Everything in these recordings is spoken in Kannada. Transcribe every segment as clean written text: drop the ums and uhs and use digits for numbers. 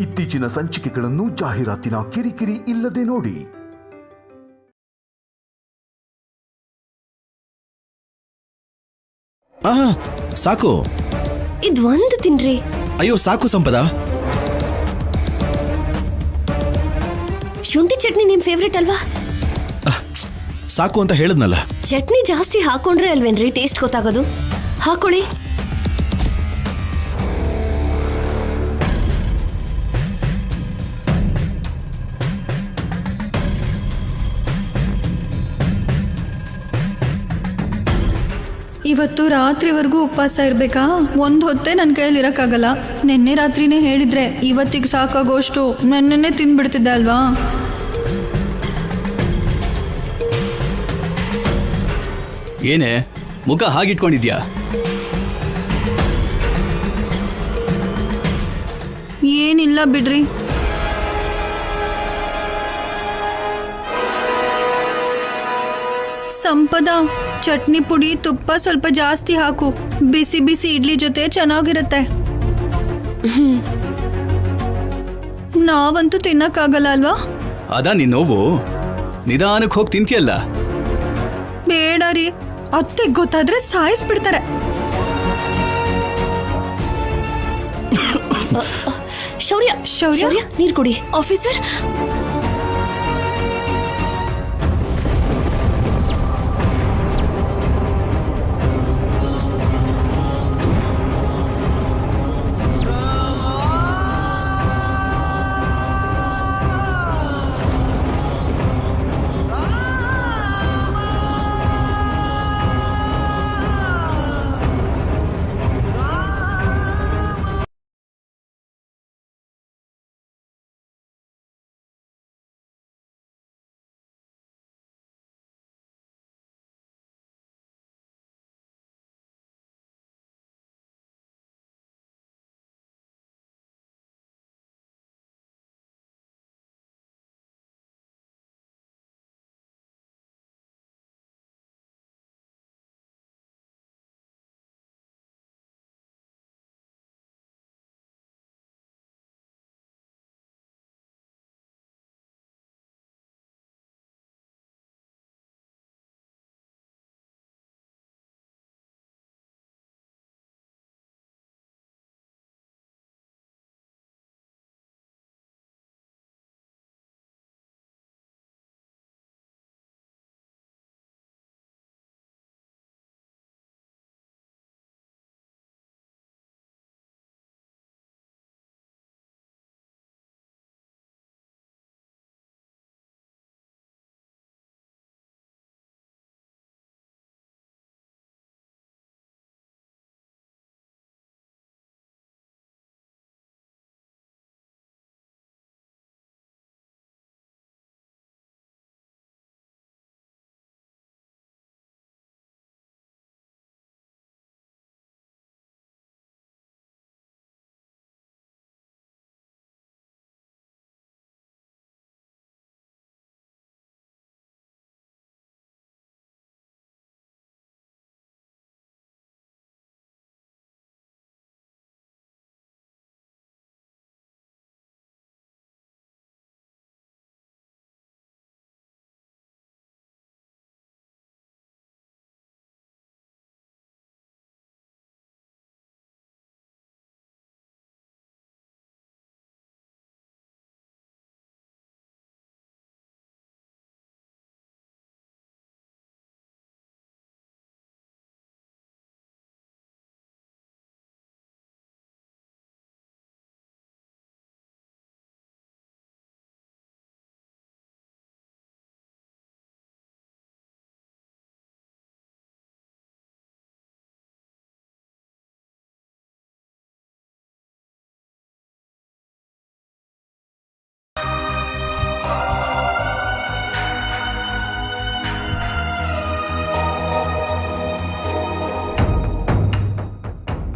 ಇತ್ತೀಚಿನ ಸಂಚಿಕೆಗಳನ್ನು ಜಾಹೀರಾತಿನ ಕಿರಿಕಿರಿ ಇಲ್ಲದೆ ನೋಡಿ. ಸಾಕು, ಇದು ಒಂದು ತಿನ್ರಿ. ಅಯ್ಯೋ ಸಾಕು ಸಂಪದ. ಶುಂಠಿ ಚಟ್ನಿ ನಿಮ್ ಫೇವ್ರೇಟ್ ಅಲ್ವಾ? ಸಾಕು ಅಂತ ಹೇಳಿದ್ನಲ್ಲ. ಚಟ್ನಿ ಜಾಸ್ತಿ ಹಾಕೊಂಡ್ರೆ ಅಲ್ವೇನ್ರಿ ಟೇಸ್ಟ್ ಗೊತ್ತಾಗೋದು. ಹಾಕೊಳ್ಳಿ. ಇವತ್ತು ರಾತ್ರಿವರೆಗೂ ಉಪವಾಸ ಇರಬೇಕಾ? ಒಂದು ಹೊತ್ತೇ ನನ್ನ ಕೈಯಲ್ಲಿ ಇರೋಕ್ಕಾಗಲ್ಲ. ನಿನ್ನೆ ರಾತ್ರಿನೇ ಹೇಳಿದ್ರೆ ಇವತ್ತಿಗೆ ಸಾಕಾಗೋಷ್ಟು ನೆನ್ನೆ ತಿಂದ್ಬಿಡ್ತಿದ್ದೆ ಅಲ್ವಾ? ಏನೇ ಮುಖ ಹಾಗಿಟ್ಕೊಂಡಿದ್ಯಾ? ಏನಿಲ್ಲ ಬಿಡ್ರಿ. ಸಂಪದ, ಚಟ್ನಿ ಪುಡಿ ತುಪ್ಪ ಸ್ವಲ್ಪ ಜಾಸ್ತಿ ಹಾಕು. ಬಿಸಿ ಬಿಸಿ ಇಡ್ಲಿ ಜೊತೆ ಚೆನ್ನಾಗಿರುತ್ತೆ. ನಾವಂತೂ ತಿನ್ನಕ್ಕಾಗಲ್ಲ ಅಲ್ವಾ? ಅದಾ ನಿನ್ ನೋವು. ನಿಧಾನಕ್ಕೆ ಹೋಗಿ ತಿಂತಿಯಲ್ಲ. ಬೇಡ ರೀ, ಅತ್ತೆ ಗೊತ್ತಾದ್ರೆ ಸಾಯಿಸ್ಬಿಡ್ತಾರೆ. ಶೌರ್ಯ ಶೌರ್ಯ ನೀರು ಕುಡಿ. Officer,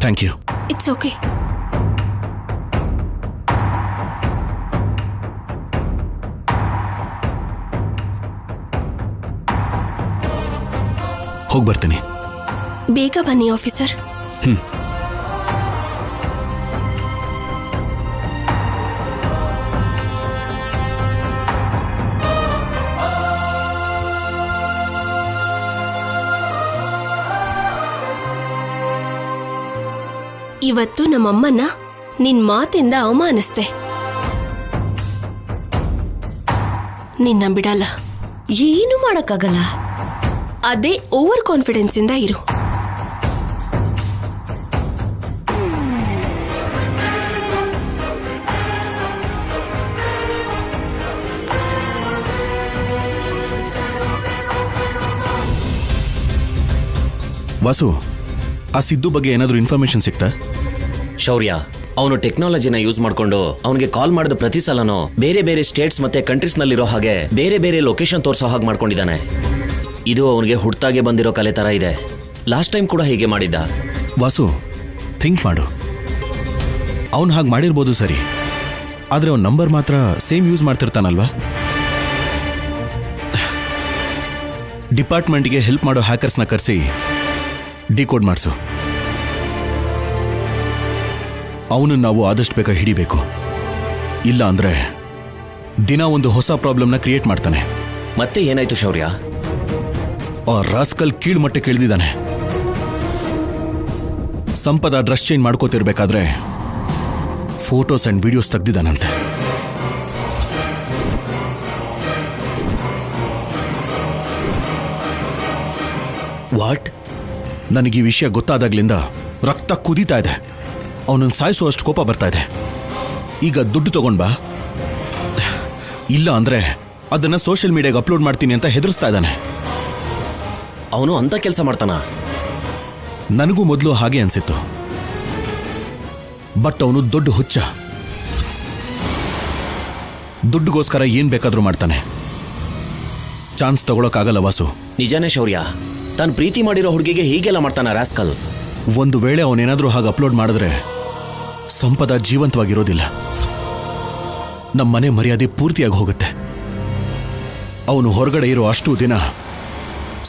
thank you. It's okay. ಹೋಗಿ ಬರ್ತೀನಿ. ಬೇಗ ಬನ್ನಿ ಆಫೀಸರ್. ಇವತ್ತು ನಮ್ಮಮ್ಮನ್ನ ನಿನ್ ಮಾತಿಂದ ಅವಮಾನಿಸ್ದೆ. ನಿನ್ನ ಬಿಡಲ್ಲ, ಏನು ಮಾಡಕ್ಕಾಗಲ್ಲ. ಅದೇ ಓವರ್ ಕಾನ್ಫಿಡೆನ್ಸ್ ಇಂದ ಇರು. ವಾಸು, ಆ ಸಿದ್ದು ಬಗ್ಗೆ ಏನಾದರೂ ಇನ್ಫಾರ್ಮೇಶನ್ ಸಿಕ್ತಾ? ಶೌರ್ಯ, ಅವನು ಟೆಕ್ನಾಲಜಿನ ಯೂಸ್ ಮಾಡ್ಕೊಂಡು ಅವನಿಗೆ ಕಾಲ್ ಮಾಡಿದ ಪ್ರತಿ ಸಲನೂ ಬೇರೆ ಬೇರೆ ಸ್ಟೇಟ್ಸ್ ಮತ್ತೆ ಕಂಟ್ರೀಸ್ ನಲ್ಲಿರೋ ಹಾಗೆ ಬೇರೆ ಬೇರೆ ಲೊಕೇಶನ್ ತೋರಿಸೋ ಹಾಗೆ ಮಾಡ್ಕೊಂಡಿದ್ದಾನೆ. ಇದು ಅವನಿಗೆ ಹುಟ್ಟಾಗೆ ಬಂದಿರೋ ಕಲೆ ತರ ಇದೆ. ಲಾಸ್ಟ್ ಟೈಮ್ ಕೂಡ ಹೀಗೆ ಮಾಡಿದ್ದ. ವಾಸು, ಥಿಂಕ್ ಮಾಡು. ಅವನು ಹಾಗೆ ಮಾಡಿರ್ಬೋದು ಸರಿ, ಆದರೆ ಅವನ ನಂಬರ್ ಮಾತ್ರ ಸೇಮ್ ಯೂಸ್ ಮಾಡ್ತಿರ್ತಾನಲ್ವಾ? ಡಿಪಾರ್ಟ್ಮೆಂಟ್ಗೆ ಹೆಲ್ಪ್ ಮಾಡೋ ಹ್ಯಾಕರ್ಸ್ನ ಕರೆಸಿ ಡಿಕೋಡ್ ಮಾಡಿಸು. ಅವನನ್ನು ನಾವು ಆದಷ್ಟು ಬೇಗ ಹಿಡಿಬೇಕು. ಇಲ್ಲ ಅಂದ್ರೆ ದಿನ ಒಂದು ಹೊಸ ಪ್ರಾಬ್ಲಮ್ನ ಕ್ರಿಯೇಟ್ ಮಾಡ್ತಾನೆ. ಮತ್ತೆ ಏನಾಯ್ತು ಶೌರ್ಯ? ಆ ರಾಸ್ಕಲ್ ಕೀಳ್ಮಟ್ಟಕ್ಕೆ ಇಳಿದಿದ್ದಾನೆ. ಸಂಪದ ಡ್ರೆಸ್ ಚೇಂಜ್ ಮಾಡ್ಕೋತಿರ್ಬೇಕಾದ್ರೆ ಫೋಟೋಸ್ ಅಂಡ್ ವಿಡಿಯೋಸ್ ತೆಗ್ದಿದ್ದಾನಂತೆ. ವಾಟ್? ನನಗೆ ಈ ವಿಷಯ ಗೊತ್ತಾದಾಗ್ಲಿಂದ ರಕ್ತ ಕುದೀತಾ ಇದೆ. ಅವನನ್ನು ಸಾಯಿಸುವಷ್ಟು ಕೋಪ ಬರ್ತಾ ಇದೆ. ಈಗ ದುಡ್ಡು ತಗೊಂಡ್ ಬಾ, ಇಲ್ಲ ಅಂದ್ರೆ ಅದನ್ನ ಸೋಷಿಯಲ್ ಮೀಡಿಯಾಗೆ ಅಪ್ಲೋಡ್ ಮಾಡ್ತೀನಿ ಅಂತ ಹೆದರ್ಸ್ತಾ ಇದ್ದಾನೆ. ಅವನು ಅಂತ ಕೆಲಸ ಮಾಡ್ತಾನ? ನನಗೂ ಮೊದಲು ಹಾಗೆ ಅನ್ಸಿತ್ತು. ಬಟ್ ಅವನು ದೊಡ್ಡ ಹುಚ್ಚ. ದುಡ್ಡುಗೋಸ್ಕರ ಏನ್ ಬೇಕಾದ್ರೂ ಮಾಡ್ತಾನೆ. ಚಾನ್ಸ್ ತಗೊಳಕ್ಕಾಗಲ್ಲ ವಾಸು. ನಿಜಾನೇ ಶೌರ್ಯ, ತಾನು ಪ್ರೀತಿ ಮಾಡಿರೋ ಹುಡುಗಿಗೆ ಹೀಗೆಲ್ಲ ಮಾಡ್ತಾನ ರಾಸ್ಕಲ್. ಒಂದು ವೇಳೆ ಅವನೇನಾದ್ರೂ ಹಾಗೆ ಅಪ್ಲೋಡ್ ಮಾಡಿದ್ರೆ ಸಂಪದ ಜೀವಂತವಾಗಿರೋದಿಲ್ಲ. ನಮ್ಮ ಮನೆ ಮರ್ಯಾದೆ ಪೂರ್ತಿಯಾಗಿ ಹೋಗುತ್ತೆ. ಅವನು ಹೊರಗಡೆ ಇರೋ ಅಷ್ಟು ದಿನ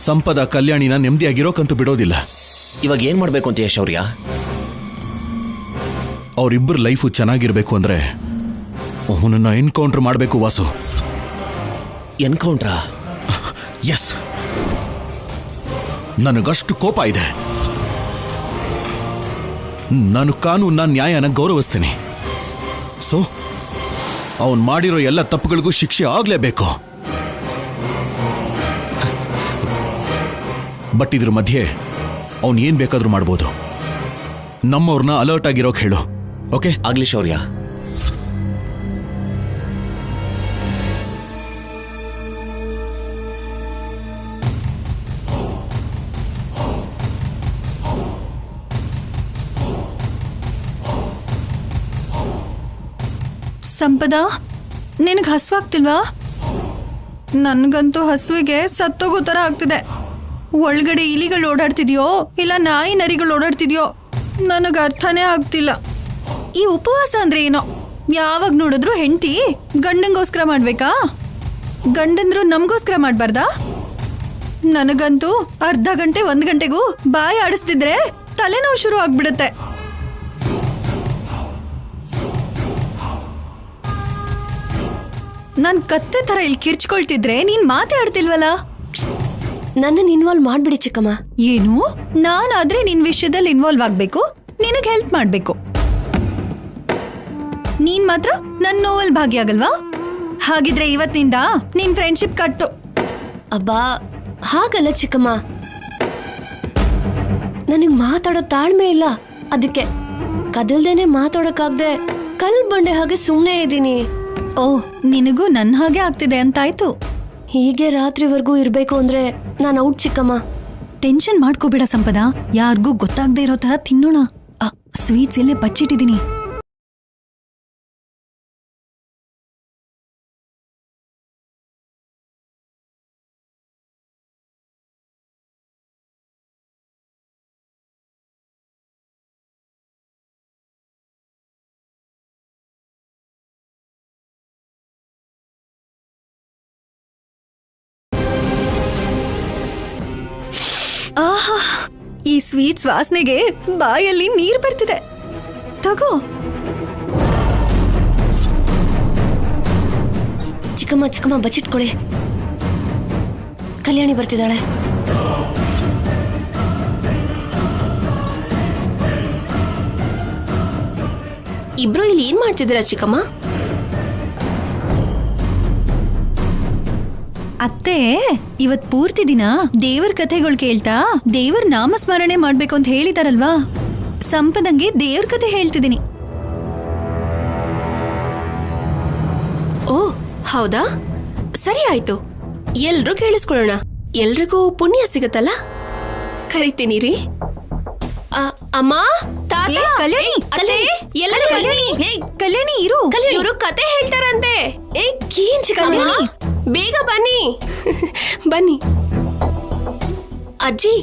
ಸಂಪದ ಕಲ್ಯಾಣಿನ ನೆಮ್ಮದಿಯಾಗಿರೋಕಂತೂ ಬಿಡೋದಿಲ್ಲ. ಇವಾಗ ಏನ್ ಮಾಡ್ಬೇಕು ಅಂತೀಯ ಶೌರ್ಯ? ಅವರಿಬ್ಬರ ಲೈಫು ಚೆನ್ನಾಗಿರ್ಬೇಕು ಅಂದ್ರೆ ಅವನನ್ನ ಎನ್ಕೌಂಟರ್ ಮಾಡಬೇಕು ವಾಸು. ಎನ್ಕೌಂಟ್ರಾ? ಎಸ್, ನನಗಷ್ಟು ಕೋಪ ಇದೆ. ನಾನು ಕಾನೂನ ನ್ಯಾಯನ ಗೌರವಿಸ್ತೀನಿ. ಸೊ ಅವನು ಮಾಡಿರೋ ಎಲ್ಲ ತಪ್ಪುಗಳಿಗೂ ಶಿಕ್ಷೆ ಆಗ್ಲೇಬೇಕು. ಬಟ್ ಇದ್ರ ಮಧ್ಯೆ ಅವನು ಏನ್ ಬೇಕಾದ್ರೂ ಮಾಡ್ಬೋದು. ನಮ್ಮವ್ರನ್ನ ಅಲರ್ಟ್ ಆಗಿರೋಕ್ ಹೇಳು. ಓಕೆ? ಆಗ್ಲಿ ಶೌರ್ಯ. ಸಂಪದ, ನಿನಗೆ ಹಸುವಾಗ್ತಿಲ್ವಾ? ನನಗಂತೂ ಹಸುವಿಗೆ ಸತ್ತೋಗೋ ಥರ ಆಗ್ತಿದೆ. ಒಳಗಡೆ ಇಲಿಗಳು ಓಡಾಡ್ತಿದ್ಯೋ ಇಲ್ಲ ನಾಯಿ ನರಿಗಳು ಓಡಾಡ್ತಿದ್ಯೋ ನನಗೆ ಅರ್ಥನೇ ಆಗ್ತಿಲ್ಲ. ಈ ಉಪವಾಸ ಅಂದ್ರೆ ಏನೋ? ಯಾವಾಗ ನೋಡಿದ್ರು ಹೆಂಡತಿ ಗಂಡಂಗೋಸ್ಕರ ಮಾಡ್ಬೇಕಾ? ಗಂಡಂದ್ರು ನಮಗೋಸ್ಕರ ಮಾಡಬಾರ್ದಾ? ನನಗಂತೂ ಅರ್ಧ ಗಂಟೆ 1 ಗಂಟೆಗೂ ಬಾಯಿ ಆಡಿಸ್ತಿದ್ರೆ ತಲೆನೋವು ಶುರು ಆಗ್ಬಿಡುತ್ತೆ. ನಾನು ಕತ್ತೆ ಥರ ಇಲ್ಲಿ ಕಿರ್ಚ್ಕೊಳ್ತಿದ್ರೆ ನೀನ್ ಮಾತಾಡ್ತಿಲ್ವಲ್ಲ? ನನ್ನನ್ನು ಇನ್ವಾಲ್ವ್ ಮಾಡ್ಬಿಡಿ ಚಿಕ್ಕಮ್ಮ. ಏನು? ನಾನಾದ್ರೆ ನಿನ್ ವಿಷಯದಲ್ಲಿ ಇನ್ವಾಲ್ವ್ ಆಗ್ಬೇಕು, ನಿನಗೆ ಹೆಲ್ಪ್ ಮಾಡ್ಬೇಕು. ನೀನ್ ಮಾತ್ರ ನನ್ನ ನೋವಲ್ಲಿ ಭಾಗಿಯಾಗಲ್ವಾ? ಹಾಗಿದ್ರೆ ಇವತ್ತಿನಿಂದ ನಿನ್ ಫ್ರೆಂಡ್ಶಿಪ್ ಕಟ್ಟು. ಅಬ್ಬಾ, ಹಾಗಲ್ಲ ಚಿಕ್ಕಮ್ಮ, ನನಗೆ ಮಾತಾಡೋ ತಾಳ್ಮೆ ಇಲ್ಲ. ಅದಕ್ಕೆ ಕದಲ್ದೇನೆ ಮಾತಾಡೋಕ್ಕಾಗ್ದೆ ಕಲ್ ಬಂಡೆ ಹಾಗೆ ಸುಮ್ಮನೆ ಇದ್ದೀನಿ. ಓಹ್, ನಿನಗೂ ನನ್ನ ಹಾಗೆ ಆಗ್ತಿದೆ ಅಂತಾಯ್ತು. ಹೀಗೆ ರಾತ್ರಿವರೆಗೂ ಇರ್ಬೇಕು ಅಂದ್ರೆ ನಾನು ಔಟ್ ಚಿಕ್ಕಮ್ಮ. ಟೆನ್ಷನ್ ಮಾಡ್ಕೋಬೇಡ ಸಂಪದ, ಯಾರಿಗೂ ಗೊತ್ತಾಗದೆ ಇರೋ ತರ ತಿನ್ನೋಣ. ಸ್ವೀಟ್ಸ್ ಇಲ್ಲೇ ಬಚ್ಚಿಟ್ಟಿದ್ದೀನಿ. ಆಹಾ, ಈ ಸ್ವೀಟ್ಸ್ ವಾಸನೆಗೆ ಬಾಯಲ್ಲಿ ನೀರು ಬರ್ತಿದೆ. ತಗೋ. ಚಿಕ್ಕಮ್ಮ ಚಿಕ್ಕಮ್ಮ ಬಚ್ಚಿಟ್ಕೊಳ್ಳಿ, ಕಲ್ಯಾಣಿ ಬರ್ತಿದ್ದಾಳೆ. ಇಬ್ರು ಇಲ್ಲಿ ಏನ್ ಮಾಡ್ತಿದ್ದೀರಾ ಚಿಕ್ಕಮ್ಮ? ಅತ್ತೆ ಇವತ್ ಪೂರ್ತಿ ದಿನ ದೇವರ ಕಥೆಗಳು ಕೇಳ್ತಾ ದೇವರ ನಾಮಸ್ಮರಣೆ ಮಾಡ್ಬೇಕು ಅಂತ ಹೇಳಿದಾರಲ್ವಾ, ಸಂಪದಂಗೆ ದೇವ್ರ ಕಥೆ ಹೇಳ್ತಿದ್ದೀನಿ. ಓ ಹೌದಾ, ಸರಿ ಆಯ್ತು, ಎಲ್ರೂ ಕೇಳಿಸ್ಕೊಳ್ಳೋಣ. ಎಲ್ರಿಗೂ ಪುಣ್ಯ ಸಿಗತ್ತಲ್ಲ. ಕರಿತೀನಿ ರೀ. ಅಮ್ಮ, ತಾತ, ಏ, ಕಲ್ಯಾಣಿ, ಅತ್ತೆ, ಎಲ್ಲರೂ ಬನ್ನಿ. ಕಲ್ಯಾಣಿ ಇರು. ಇವರು ಕತೆ ಹೇಳ್ತಾರಂತೆ. ಏನ್ ಚಿಕ್ಕಮ್ಮ, ಬೇಗ ಬನ್ನಿ. ಬನ್ನಿ. ಅಜ್ಜಿ,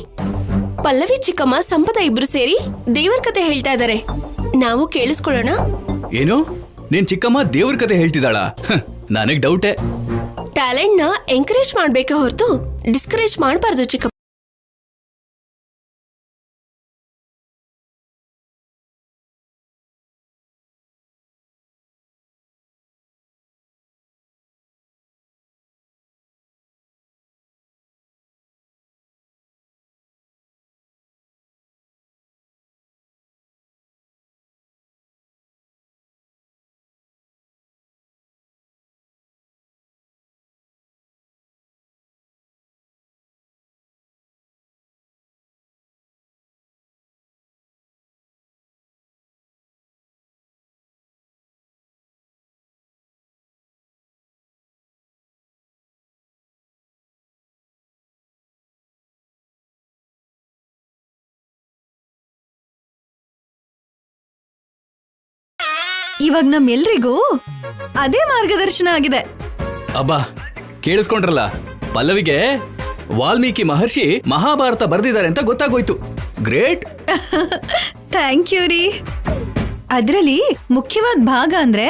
ಪಲ್ಲವಿ, ಚಿಕ್ಕಮ್ಮ, ಸಂಪದ ಇಬ್ರು ಸೇರಿ ದೇವರ ಕತೆ ಹೇಳ್ತಾ ಇದಾರೆ. ನಾವು ಕೇಳಿಸ್ಕೊಳ್ಳೋಣ. ಏನು, ನೀನ್ ಚಿಕ್ಕಮ್ಮ ದೇವ್ರ ಕತೆ ಹೇಳ್ತಿದ್ದಾಳ? ನನಗ್ ಡೌಟೇ. ಟ್ಯಾಲೆಂಟ್ ನ ಎಂಕರೇಜ್ ಮಾಡ್ಬೇಕೆ ಹೊರತು ಡಿಸ್ಕರೇಜ್ ಮಾಡಬಾರ್ದು ಚಿಕ್ಕಮ್ಮ. ಇವಾಗ ನಮ್ಮೆಲ್ರಿಗೂ ಅದೇ ಮಾರ್ಗದರ್ಶನ ಆಗಿದೆ. ಅಬ್ಬಾ, ಕೇಳಿಸ್ಕೊಂಡ್ರಲ್ಲ, ಪಲ್ಲವಿಗೆ ವಾಲ್ಮೀಕಿ ಮಹರ್ಷಿ ಮಹಾಭಾರತ ಬರೆದಿದ್ದಾರೆ ಅಂತ ಗೊತ್ತಾಗೋಯ್ತು. ಗ್ರೇಟ್. ಥ್ಯಾಂಕ್ ಯು ರೀ. ಅದ್ರಲ್ಲಿ ಮುಖ್ಯವಾದ ಭಾಗ ಅಂದ್ರೆ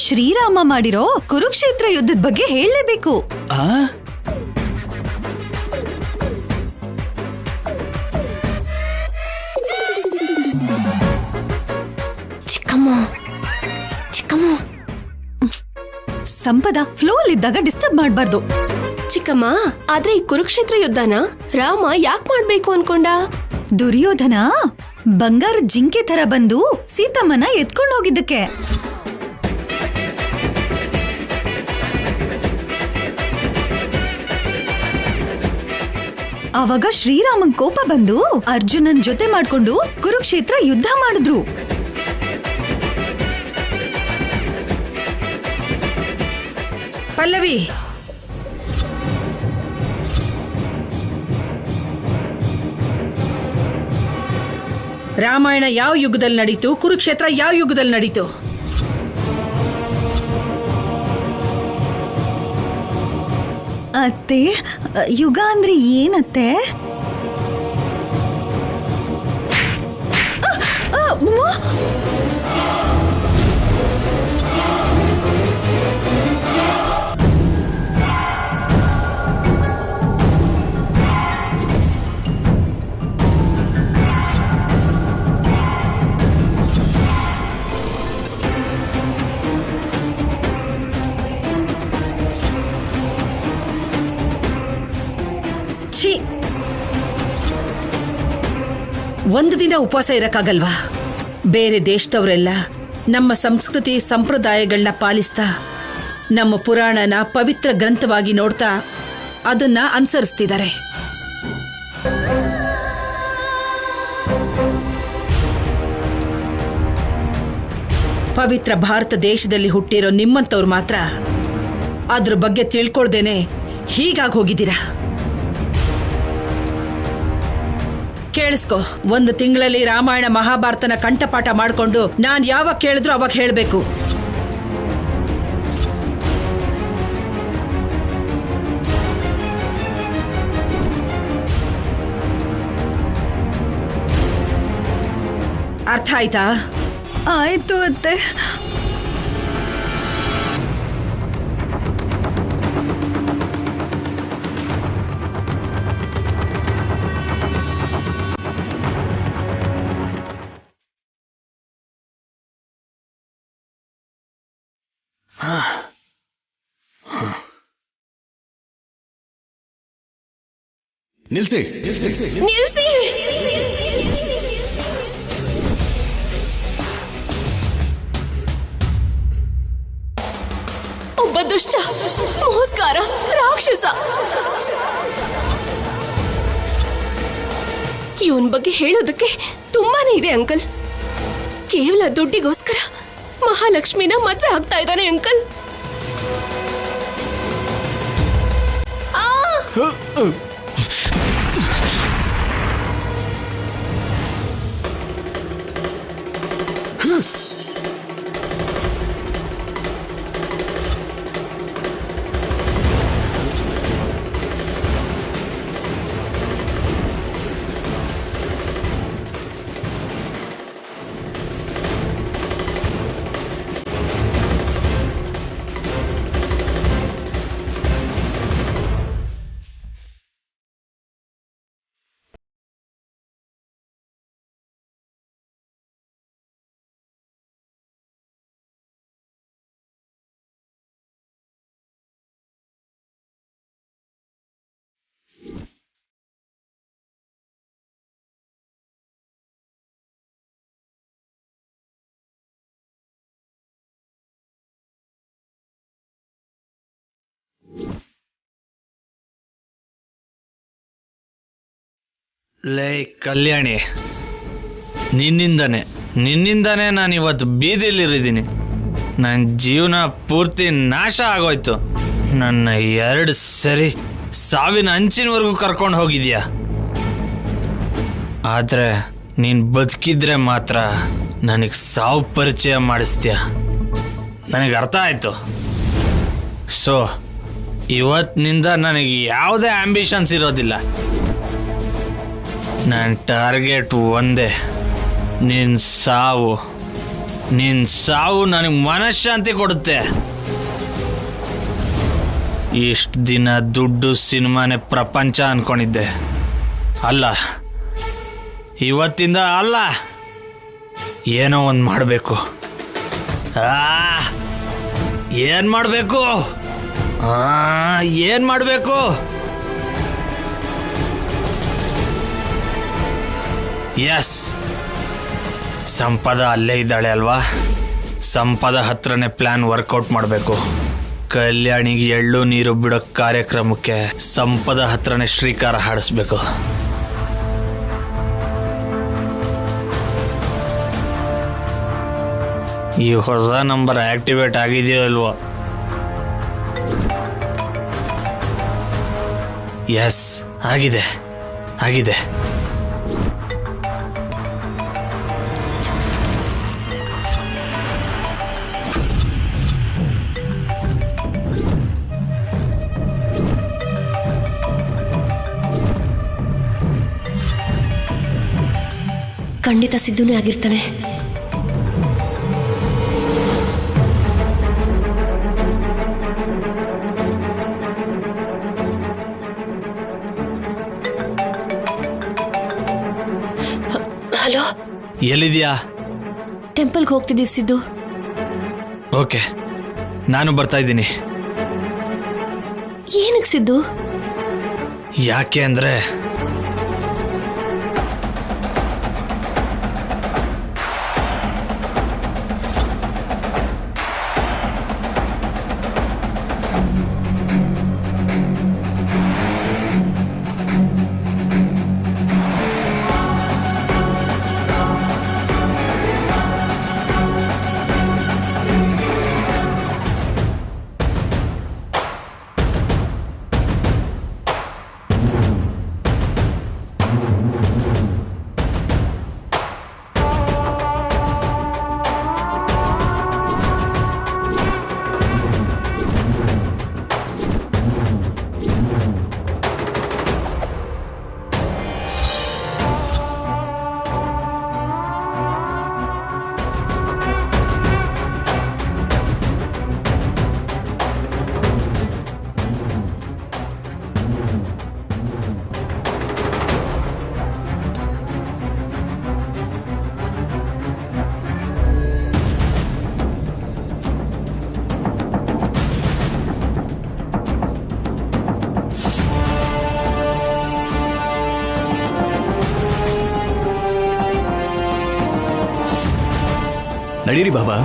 ಶ್ರೀರಾಮ ಮಾಡಿರೋ ಕುರುಕ್ಷೇತ್ರ ಯುದ್ಧದ ಬಗ್ಗೆ ಹೇಳಲೇಬೇಕು. ಸಂಪದ ಫ್ಲೋ ಅಲ್ಲಿದ್ದಾಗ ಡಿಸ್ಟರ್ಬ್ ಮಾಡಬಾರ್ದು. ಚಿಕ್ಕಮ್ಮ, ಆದ್ರೆ ಈ ಕುರುಕ್ಷೇತ್ರ ಯುದ್ಧನ ರಾಮ ಯಾಕೆ ಮಾಡ್ಬೇಕು ಅನ್ಕೊಂಡ? ದುರ್ಯೋಧನ ಬಂಗಾರದ ಜಿಂಕೆ ತರ ಬಂದು ಸೀತಮ್ಮನ ಎತ್ಕೊಂಡು ಹೋಗಿದ್ದಕ್ಕೆ. ಆವಾಗ ಶ್ರೀರಾಮನ್ ಕೋಪ ಬಂದು ಅರ್ಜುನನ್ ಜೊತೆ ಮಾಡ್ಕೊಂಡು ಕುರುಕ್ಷೇತ್ರ ಯುದ್ಧ ಮಾಡಿದ್ರು. ಪಲ್ಲವಿ, ರಾಮಾಯಣ ಯಾವ ಯುಗದಲ್ಲಿ ನಡೀತು, ಕುರುಕ್ಷೇತ್ರ ಯಾವ ಯುಗದಲ್ಲಿ ನಡೀತು? ಅತ್ತೆ, ಯುಗ ಅಂದ್ರೆ ಏನತ್ತೆ? ಒಂದು ದಿನ ಉಪವಾಸ ಇರಕ್ಕಾಗಲ್ವಾ? ಬೇರೆ ದೇಶದವರೆಲ್ಲ ನಮ್ಮ ಸಂಸ್ಕೃತಿ ಸಂಪ್ರದಾಯಗಳನ್ನ ಪಾಲಿಸ್ತಾ ನಮ್ಮ ಪುರಾಣನ ಪವಿತ್ರ ಗ್ರಂಥವಾಗಿ ನೋಡ್ತಾ ಅದನ್ನ ಅನುಸರಿಸ್ತಿದ್ದಾರೆ. ಪವಿತ್ರ ಭಾರತ ದೇಶದಲ್ಲಿ ಹುಟ್ಟಿರೋ ನಿಮ್ಮಂತವ್ರು ಮಾತ್ರ ಅದ್ರ ಬಗ್ಗೆ ತಿಳ್ಕೊಳ್ದೇನೆ ಹೀಗಾಗಿ ಹೋಗಿದ್ದೀರಾ. ಕೇಳಿಸ್ಕೊ, 1 ತಿಂಗಳಲ್ಲಿ ರಾಮಾಯಣ ಮಹಾಭಾರತನ ಕಂಠಪಾಠ ಮಾಡಿಕೊಂಡು ನಾನ್ ಯಾವಾಗ ಕೇಳಿದ್ರು ಅವಾಗ ಹೇಳಬೇಕು. ಅರ್ಥ ಆಯ್ತಾ? ಆಯ್ತು ಅತ್ತೆ. ನಿಲ್ಸಿ. ಒಬ್ಬ ದುಷ್ಟ, ಮೋಸ್ಕಾರ, ರಾಕ್ಷಸ. ಇವನ್ ಬಗ್ಗೆ ಹೇಳೋದಕ್ಕೆ ತುಂಬಾನೇ ಇದೆ ಅಂಕಲ್. ಕೇವಲ ದುಡ್ಡಿಗೋಸ್ಕರ ಮಹಾಲಕ್ಷ್ಮಿನ ಮದ್ವೆ ಆಗ್ತಾ ಇದ್ದಾನೆ ಅಂಕಲ್. ಲೈ ಕಲ್ಯಾಣಿ, ನಿನ್ನಿಂದಾನೆ ನಾನು ಇವತ್ತು ಬೀದಿಲಿರಿದ್ದೀನಿ. ನನ್ನ ಜೀವನ ಪೂರ್ತಿ ನಾಶ ಆಗೋಯ್ತು. ನನ್ನ 2 ಸರಿ ಸಾವಿನ ಅಂಚಿನವರೆಗೂ ಕರ್ಕೊಂಡು ಹೋಗಿದ್ಯಾ. ಆದರೆ ನೀನು ಬದುಕಿದ್ರೆ ಮಾತ್ರ ನನಗೆ ಸಾವು ಪರಿಚಯ ಮಾಡಿಸ್ತೀಯ. ನನಗೆ ಅರ್ಥ ಆಯಿತು. ಸೊ ಇವತ್ತಿನಿಂದ ನನಗೆ ಯಾವುದೇ ಆಂಬಿಷನ್ಸ್ ಇರೋದಿಲ್ಲ. ನನ್ನ ಟಾರ್ಗೆಟ್ ಒಂದೇ, ನಿನ್ನ ಸಾವು ನನಗೆ ಮನಃಶಾಂತಿ ಕೊಡುತ್ತೆ. ಇಷ್ಟು ದಿನ ದುಡ್ಡು ಸಿನಿಮಾನೇ ಪ್ರಪಂಚ ಅನ್ಕೊಂಡಿದ್ದೆ. ಅಲ್ಲ, ಇವತ್ತಿಂದ ಅಲ್ಲ, ಏನೋ ಒಂದು ಮಾಡಬೇಕು. ಏನು ಮಾಡಬೇಕು? ಏನು ಮಾಡಬೇಕು? ಎಸ್, ಸಂಪದ ಅಲ್ಲೇ ಇದ್ದಾಳೆ ಅಲ್ವಾ? ಸಂಪದ ಹತ್ರನೇ ಪ್ಲ್ಯಾನ್ ವರ್ಕೌಟ್ ಮಾಡಬೇಕು. ಕಲ್ಯಾಣಿಗೆ ಎಳ್ಳು ನೀರು ಬಿಡೋ ಕಾರ್ಯಕ್ರಮಕ್ಕೆ ಸಂಪದ ಹತ್ರನೇ ಶ್ರೀಕಾರ ಹಾಡಿಸ್ಬೇಕು. ಈ ಹೊಸ ನಂಬರ್ ಆಕ್ಟಿವೇಟ್ ಆಗಿದೆಯೋ ಅಲ್ವೋ? ಎಸ್, ಆಗಿದೆ. ಖಂಡಿತ ಸಿದ್ದುನೇ ಆಗಿರ್ತಾನೆ. ಹಲೋ, ಎಲ್ಲಿದ್ಯಾ? ಟೆಂಪಲ್ಗೆ ಹೋಗ್ತಿದ್ದೀವಿ ಸಿದ್ದು. ಓಕೆ, ನಾನು ಬರ್ತಾ ಇದ್ದೀನಿ. ಏನಕ್ಕೆ ಸಿದ್ದು? ಯಾಕೆ ಅಂದರೆ ನಡೀರಿ ಬಾಬಾ.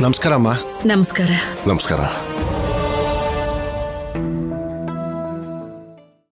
ನಮಸ್ಕಾರ ಅಮ್ಮ. ನಮಸ್ಕಾರ. ನಮಸ್ಕಾರ.